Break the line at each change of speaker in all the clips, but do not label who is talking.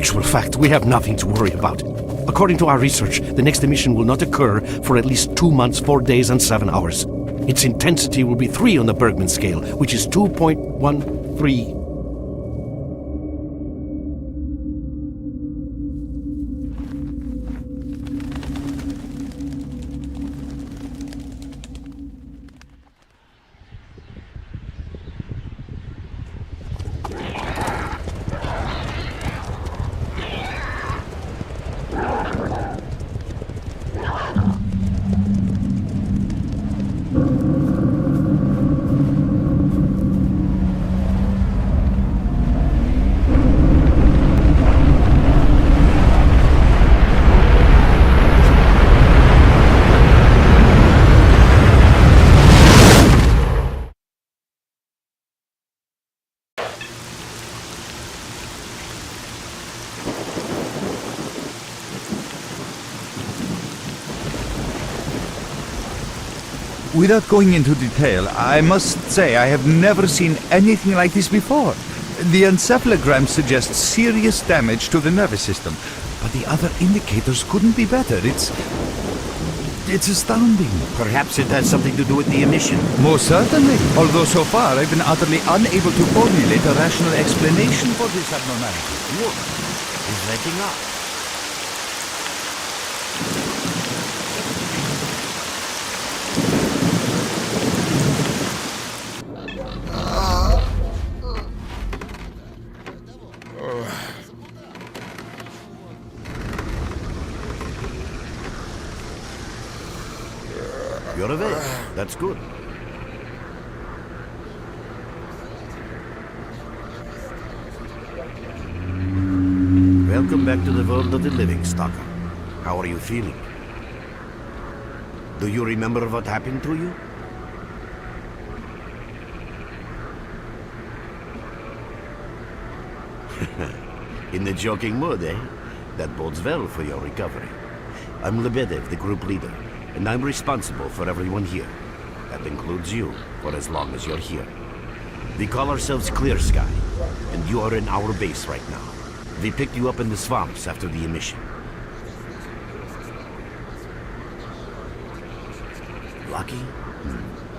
actual fact, we have nothing to worry about. According to our research, the next emission will not occur for at least 2 months, 4 days, and 7 hours. Its intensity will be 3 on the Bergman scale, which is 2.13.
Without going into detail, I must say I have never seen anything like this before. The encephalogram suggests serious damage to the nervous system, but the other indicators couldn't be better. It's astounding.
Perhaps it has something to do with the emission.
Most certainly. Although so far I've been utterly unable to formulate a rational explanation for this abnormality.
Look, he's letting up. You're awake. That's good. Welcome back to the world of the living, S.T.A.L.K.E.R. How are you feeling? Do you remember what happened to you? In the joking mood, eh? That bodes well for your recovery. I'm Lebedev, the group leader, and I'm responsible for everyone here. That includes you, for as long as you're here. We call ourselves Clear Sky, and you are in our base right now. We picked you up in the swamps after the emission. Lucky?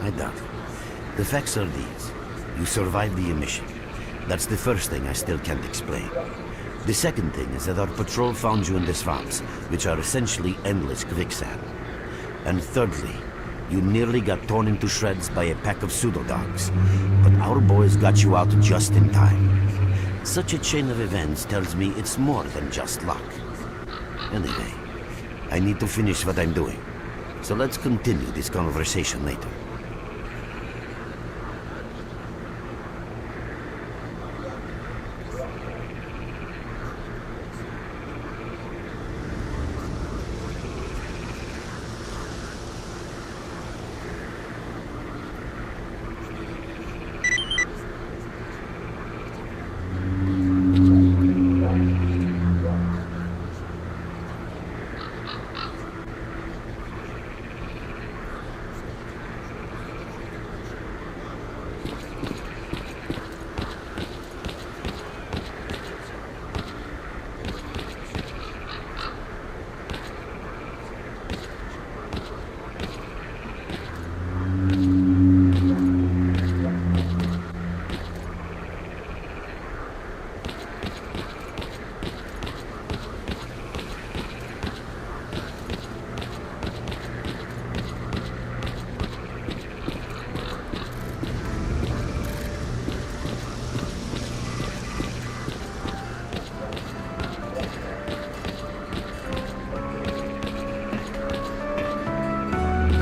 I doubt it. The facts are these. You survived the emission. That's the first thing I still can't explain. The second thing is that our patrol found you in the swamps, which are essentially endless quicksand. And thirdly, you nearly got torn into shreds by a pack of pseudo-dogs. But our boys got you out just in time. Such a chain of events tells me it's more than just luck. Anyway, I need to finish what I'm doing. So let's continue this conversation later.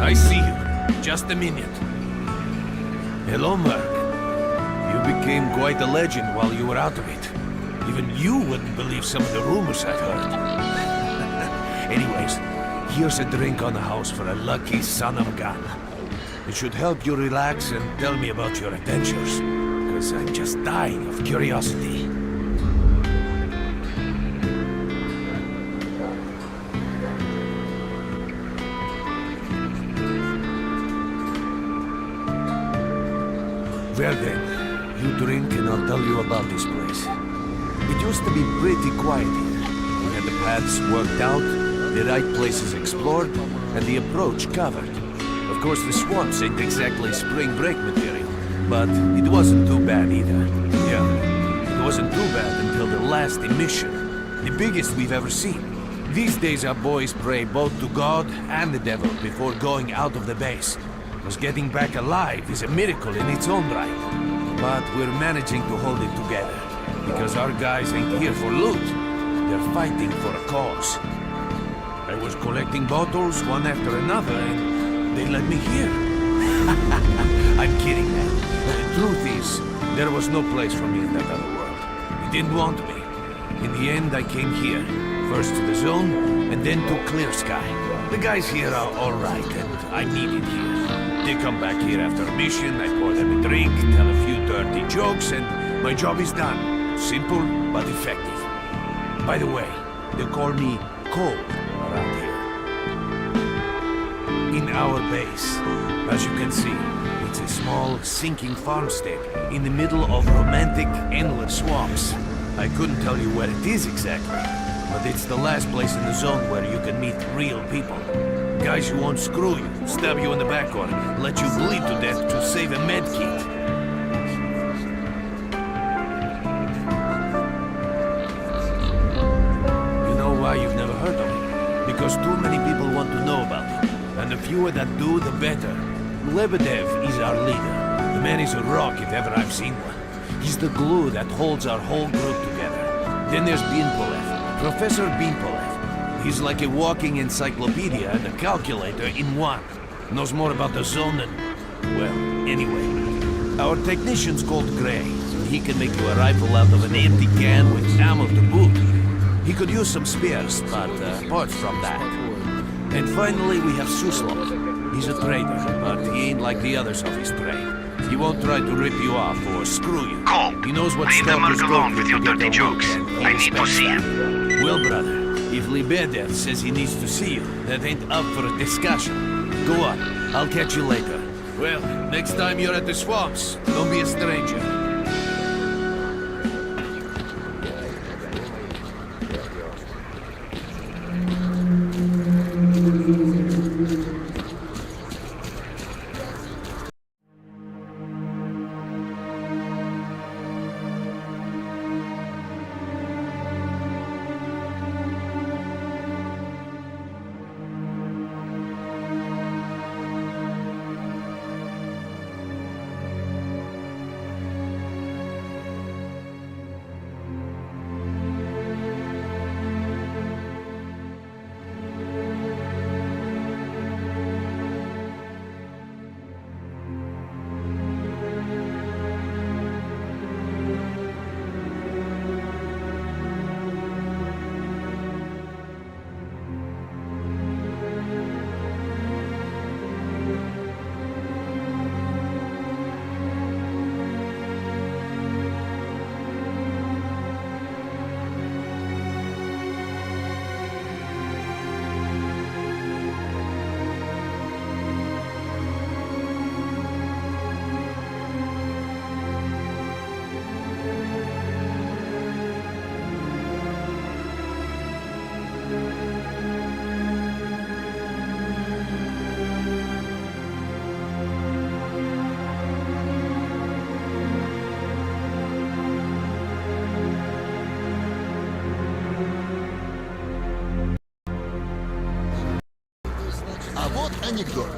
I see you. Just a minute. Hello, Merc. You became quite a legend while you were out of it. Even you wouldn't believe some of the rumors I've heard. Anyways, here's a drink on the house for a lucky son of a gun. It should help you relax and tell me about your adventures, because I'm just dying of curiosity. Well then, you drink and I'll tell you about this place. It used to be pretty quiet here. We had the paths worked out, the right places explored, and the approach covered. Of course, the swamps ain't exactly spring break material, but it wasn't too bad either. Yeah, it wasn't too bad until the last emission. The biggest we've ever seen. These days our boys pray both to God and the devil before going out of the base. Because getting back alive is a miracle in its own right. But we're managing to hold it together. Because our guys ain't here for loot. They're fighting for a cause. I was collecting bottles one after another and they let me here. I'm kidding, man. But the truth is, there was no place for me in that other world. He didn't want me. In the end, I came here. First to the zone, and then to Clear Sky. The guys here are alright, and I'm needed here. They come back here after a mission, I pour them a drink, tell a few dirty jokes, and my job is done. Simple, but effective. By the way, they call me Cole around here. In our base, as you can see, it's a small, sinking farmstead in the middle of romantic, endless swamps. I couldn't tell you where it is exactly, but it's the last place in the zone where you can meet real people. Guys who won't screw you, stab you in the back, or let you bleed to death to save a med kit. You know why you've never heard of him? Because too many people want to know about him. And the fewer that do, the better. Lebedev is our leader. The man is a rock if ever I've seen one. He's the glue that holds our whole group together. Then there's Binpolev, Professor Binpolev. He's like a walking encyclopedia and a calculator in one. Knows more about the zone than... well, anyway. Our technician's called Gray. He can make you a rifle out of an empty can with ammo to boot. He could use some spares, but apart from that... And finally we have Suslov. He's a trader, but he ain't like the others of his trade. He won't try to rip you off or screw you.
Cole,
He knows what
leave the
Stalkers
merc
go
alone
through
with your
to get
dirty
their loot,
jokes.
and he
I need to
respects
see
that.
him.
Well, brother, if Lebedev says he needs to see you, that ain't up for a discussion. Go on, I'll catch you later. Well, next time you're at the swamps, don't be a stranger.
А вот анекдот.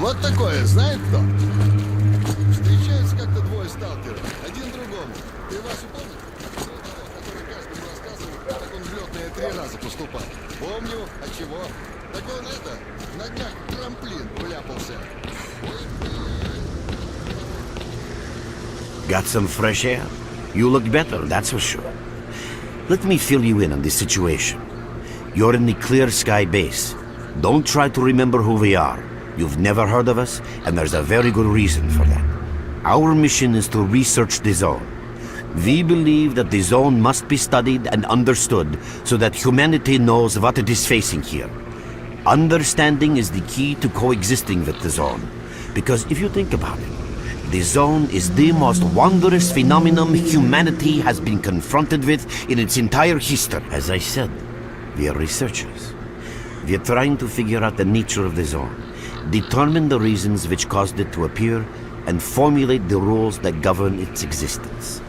Вот такое, знает кто? Встречаются как-то двое сталкеров, один другому. Ты Васю помнишь? Того, который каждому рассказывал, как он в лётные 3 раза поступал. Помню, от чего. Так он на днях в трамплин вляпался.
Got some fresh air? You look better, that's for sure. Let me fill you in on this situation. You're in the Clear Sky base. Don't try to remember who we are. You've never heard of us, and there's a very good reason for that. Our mission is to research the zone. We believe that the zone must be studied and understood so that humanity knows what it is facing here. Understanding is the key to coexisting with the zone. Because if you think about it, the zone is the most wondrous phenomenon humanity has been confronted with in its entire history. As I said, we are researchers. We are trying to figure out the nature of the zone, determine the reasons which caused it to appear, and formulate the rules that govern its existence.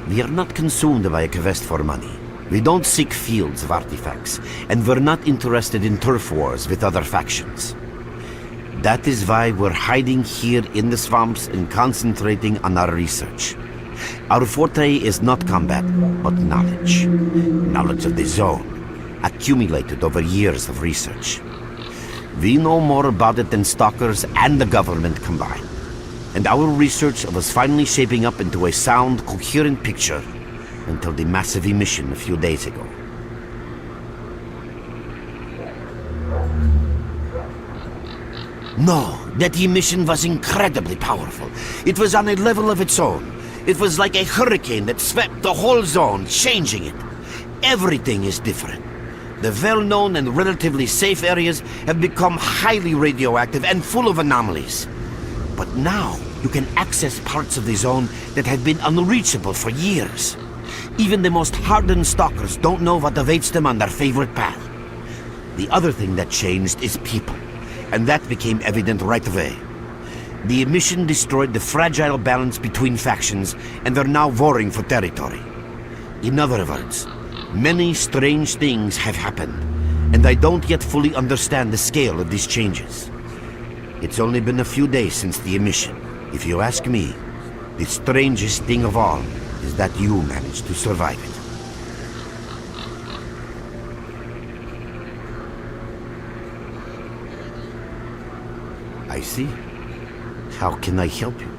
We are not consumed by a quest for money. We don't seek fields of artifacts, and we're not interested in turf wars with other factions. That is why we're hiding here in the swamps and concentrating on our research. Our forte is not combat, but knowledge. Knowledge of the zone, accumulated over years of research. We know more about it than stalkers and the government combined. And our research was finally shaping up into a sound, coherent picture until the massive emission a few days ago. No, that emission was incredibly powerful. It was on a level of its own. It was like a hurricane that swept the whole zone, changing it. Everything is different. The well-known and relatively safe areas have become highly radioactive and full of anomalies. But now, you can access parts of the zone that have been unreachable for years. Even the most hardened stalkers don't know what awaits them on their favorite path. The other thing that changed is people. And that became evident right away. The emission destroyed the fragile balance between factions, and they're now warring for territory. In other words, many strange things have happened, and I don't yet fully understand the scale of these changes. It's only been a few days since the emission. If you ask me, the strangest thing of all is that you managed to survive it. I see. How can I help you?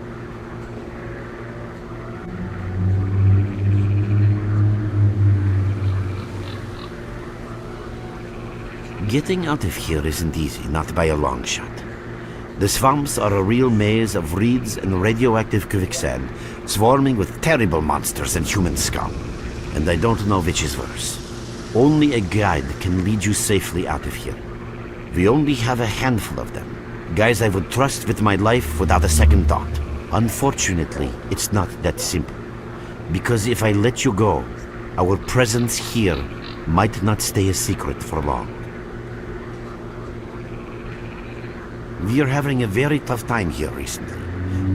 Getting out of here isn't easy, not by a long shot. The swamps are a real maze of reeds and radioactive quicksand, swarming with terrible monsters and human scum. And I don't know which is worse. Only a guide can lead you safely out of here. We only have a handful of them. Guys I would trust with my life without a second thought. Unfortunately, it's not that simple. Because if I let you go, our presence here might not stay a secret for long. We are having a very tough time here recently.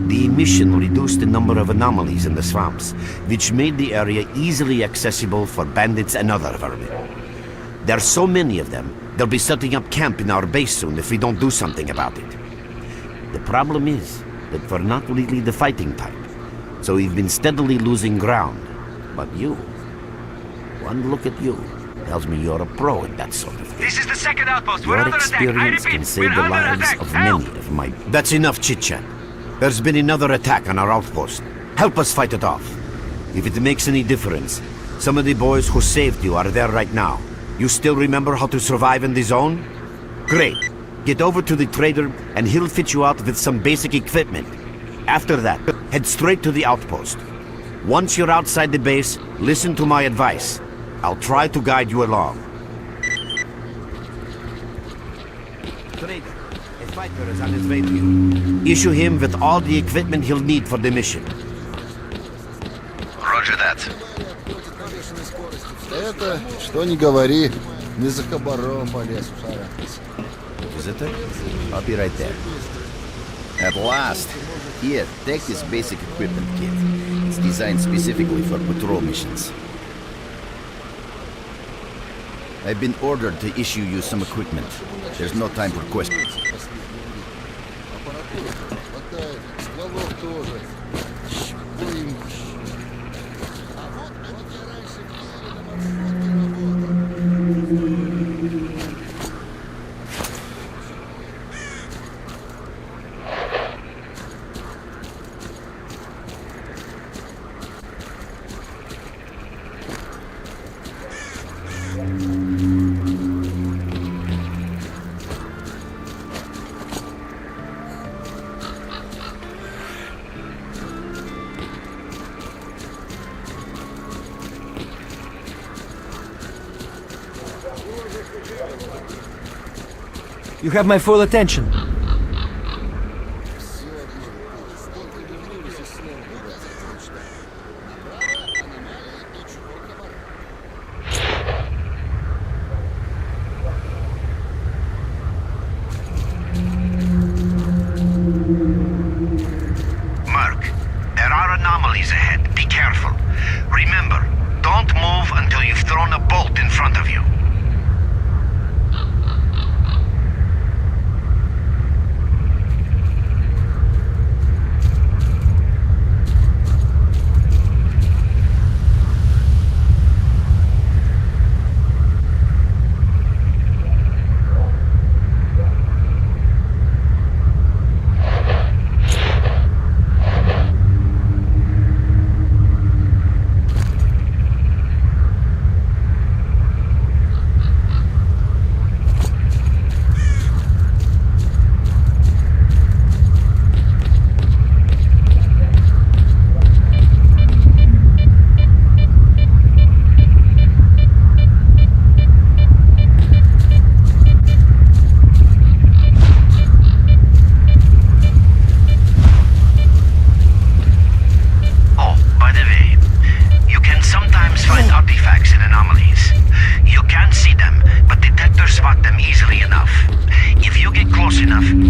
The emission reduced the number of anomalies in the swamps, which made the area easily accessible for bandits and other vermin. There are so many of them, they'll be setting up camp in our base soon if we don't do something about it. The problem is that we're not really the fighting type, so we've been steadily losing ground. But you, one look at you, tells me you're a pro at that sort of thing.
This is the second outpost. We're
Your
under attack. I
experience
repeat,
can save
we're
the
under
lives
attack.
of
Help!
many of my... That's enough chit-chat. There's been another attack on our outpost. Help us fight it off. If it makes any difference, some of the boys who saved you are there right now. You still remember how to survive in the zone? Great. Get over to the trader and he'll fit you out with some basic equipment. After that, head straight to the outpost. Once you're outside the base, listen to my advice. I'll try to guide you along. Trader, a fighter is on his way to you. Issue him with all the equipment he'll need for the mission.
Roger that.
Это, что ни говори, не за хабаром полез в шарахаться.
Visitor? I'll be right there. At last! Here, take this basic equipment kit. It's designed specifically for patrol missions. I've been ordered to issue you some equipment. There's no time for questions.
Хватает. Стволов тоже. Будем. А вот я раньше в Киеве на маршрутке работал.
You have my full attention.
Все одно. Столько вернулись из снова. Направо, аномалии и чего комар.
Merc, there are anomalies ahead. Be careful. Remember, don't move until you've thrown a bolt in front of you.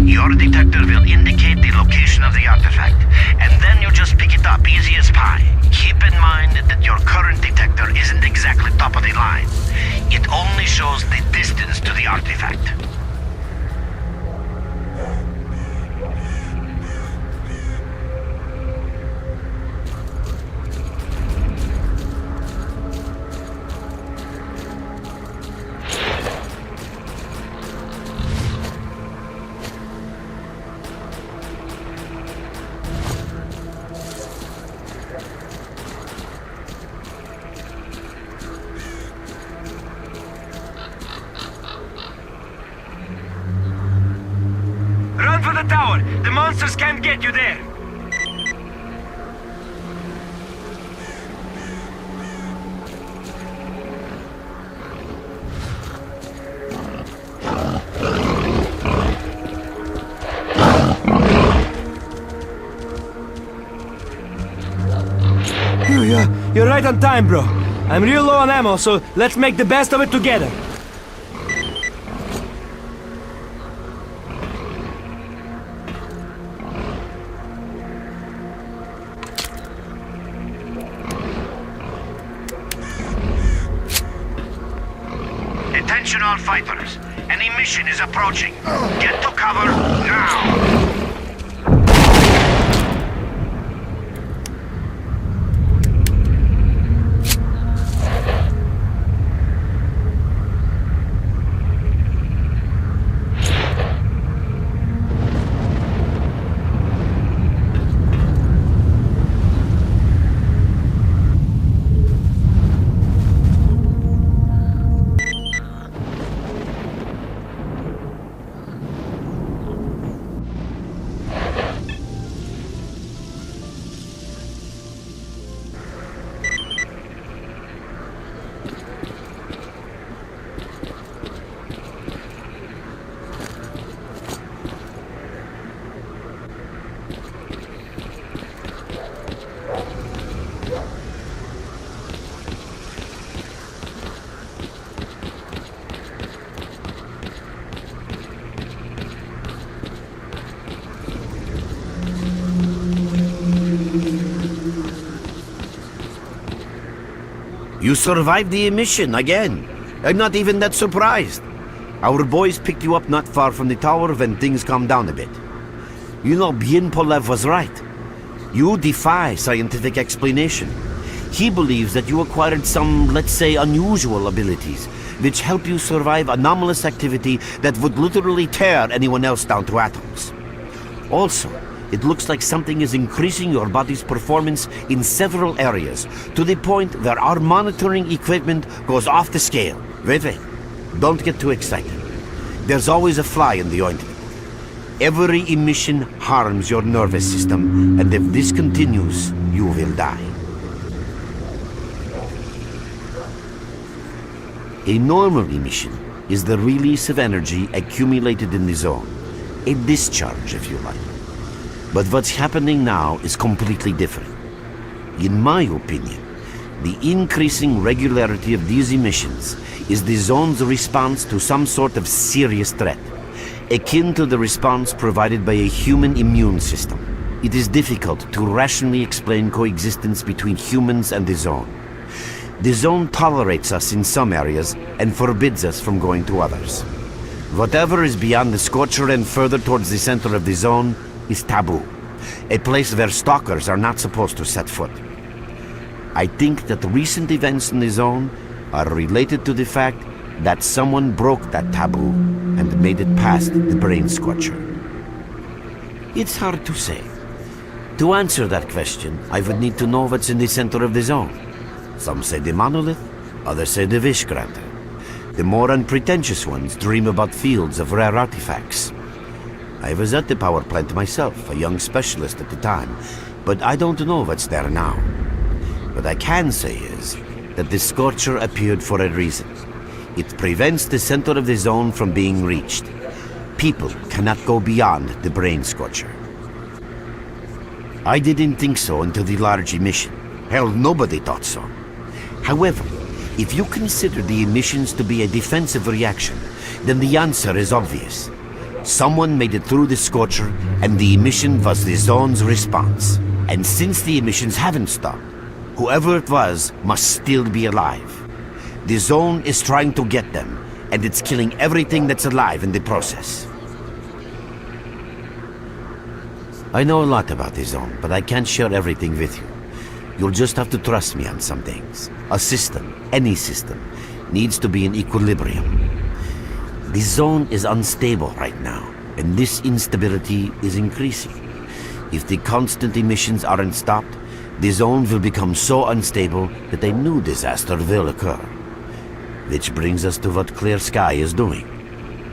Your detector will indicate the location of the artifact, and then you just pick it up, easy as pie. Keep in mind that your current detector isn't exactly top of the line. It only shows the distance to the artifact.
Run for the tower! The monsters can't get you there! You're right on time, bro. I'm real low on ammo, so let's make the best of it together.
Attention all fighters. An emission is approaching. Get to cover now!
You survived the emission again. I'm not even that surprised. Our boys picked you up not far from the tower when things calmed down a bit. You know, Bien Polev was right. You defy scientific explanation. He believes that you acquired some, let's say, unusual abilities, which help you survive anomalous activity that would literally tear anyone else down to atoms. Also, it looks like something is increasing your body's performance in several areas, to the point where our monitoring equipment goes off the scale. Wait. Don't get too excited. There's always a fly in the ointment. Every emission harms your nervous system, and if this continues, you will die. A normal emission is the release of energy accumulated in the zone. A discharge, if you like. But what's happening now is completely different. In my opinion, the increasing regularity of these emissions is the zone's response to some sort of serious threat, akin to the response provided by a human immune system. It is difficult to rationally explain coexistence between humans and the zone. The zone tolerates us in some areas and forbids us from going to others. Whatever is beyond the scorcher and further towards the center of the zone is taboo, a place where stalkers are not supposed to set foot. I think that recent events in the zone are related to the fact that someone broke that taboo and made it past the brain scorcher. It's hard to say. To answer that question, I would need to know what's in the center of the zone. Some say the monolith, others say the wish granter. The more unpretentious ones dream about fields of rare artifacts. I was at the power plant myself, a young specialist at the time, but I don't know what's there now. What I can say is that the scorcher appeared for a reason. It prevents the center of the zone from being reached. People cannot go beyond the brain scorcher. I didn't think so until the large emission. Hell, nobody thought so. However, if you consider the emissions to be a defensive reaction, then the answer is obvious. Someone made it through the scorcher, and the emission was the zone's response. And since the emissions haven't stopped, whoever it was must still be alive. The zone is trying to get them, and it's killing everything that's alive in the process. I know a lot about the zone, but I can't share everything with you. You'll just have to trust me on some things. A system, any system, needs to be in equilibrium. The zone is unstable right now, and this instability is increasing. If the constant emissions aren't stopped, the zone will become so unstable that a new disaster will occur. Which brings us to what S.T.A.L.K.E.R is doing.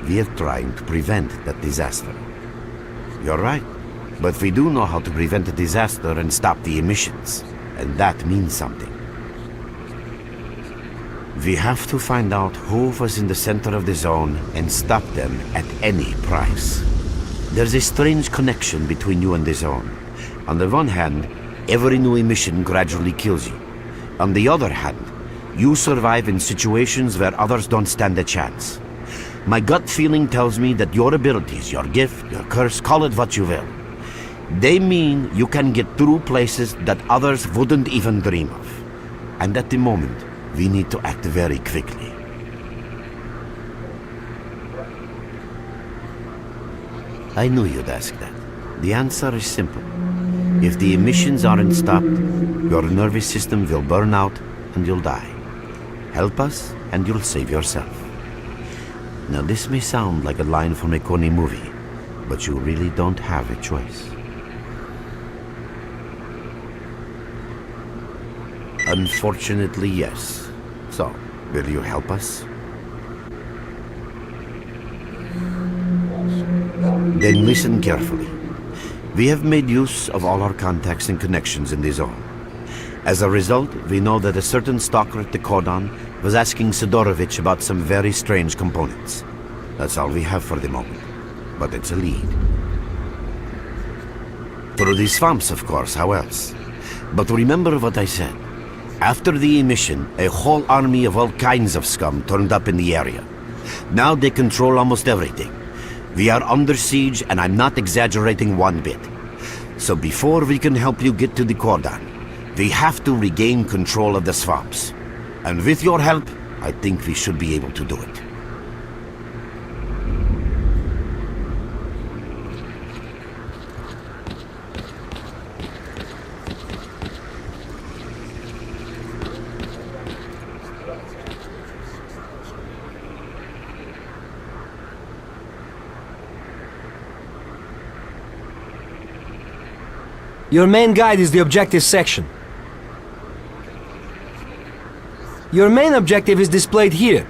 We're trying to prevent that disaster. You're right, but we do know how to prevent a disaster and stop the emissions. And that means something. We have to find out who was in the center of the zone and stop them at any price. There's a strange connection between you and the zone. On the one hand, every new emission gradually kills you. On the other hand, you survive in situations where others don't stand a chance. My gut feeling tells me that your abilities, your gift, your curse, call it what you will, they mean you can get through places that others wouldn't even dream of. And at the moment, we need to act very quickly. I knew you'd ask that. The answer is simple. If the emissions aren't stopped, your nervous system will burn out and you'll die. Help us and you'll save yourself. Now this may sound like a line from a corny movie, but you really don't have a choice. Unfortunately, yes. So, will you help us? Then listen carefully. We have made use of all our contacts and connections in the zone. As a result, we know that a certain stalker at the cordon was asking Sidorovich about some very strange components. That's all we have for the moment. But it's a lead. Through the swamps, of course, how else? But remember what I said. After the emission, a whole army of all kinds of scum turned up in the area. Now they control almost everything. We are under siege, and I'm not exaggerating one bit. So before we can help you get to the cordon, we have to regain control of the swamps. And with your help, I think we should be able to do it.
Your main guide is the objective section. Your main objective is displayed here,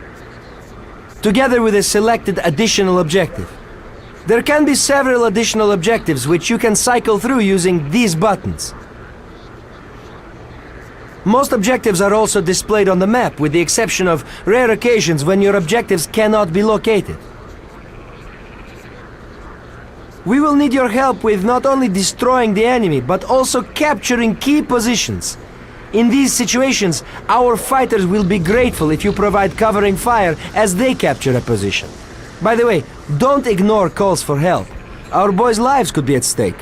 together with a selected additional objective. There can be several additional objectives which you can cycle through using these buttons. Most objectives are also displayed on the map, with the exception of rare occasions when your objectives cannot be located. We will need your help with not only destroying the enemy, but also capturing key positions. In these situations, our fighters will be grateful if you provide covering fire as they capture a position. By the way, don't ignore calls for help. Our boys' lives could be at stake.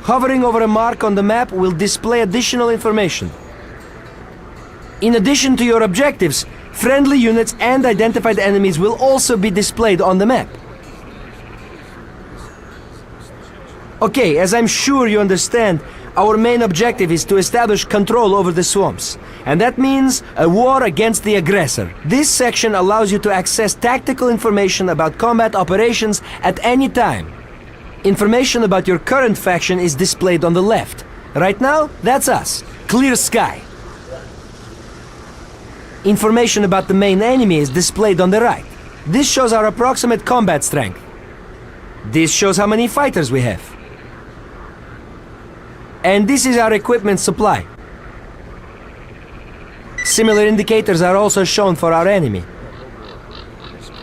Hovering over a mark on the map will display additional information. In addition to your objectives, friendly units and identified enemies will also be displayed on the map. Okay, as I'm sure you understand, our main objective is to establish control over the swamps. And that means a war against the aggressor. This section allows you to access tactical information about combat operations at any time. Information about your current faction is displayed on the left. Right now, that's us. Clear sky. Information about the main enemy is displayed on the right. This shows our approximate combat strength. This shows how many fighters we have. And this is our equipment supply. Similar indicators are also shown for our enemy.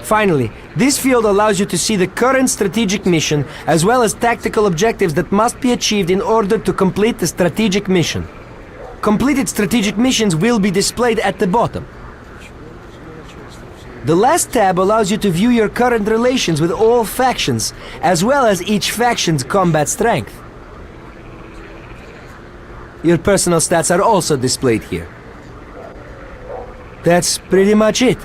Finally, this field allows you to see the current strategic mission as well as tactical objectives that must be achieved in order to complete the strategic mission. Completed strategic missions will be displayed at the bottom. The last tab allows you to view your current relations with all factions, as well as each faction's combat strength. Your personal stats are also displayed here. That's pretty much it.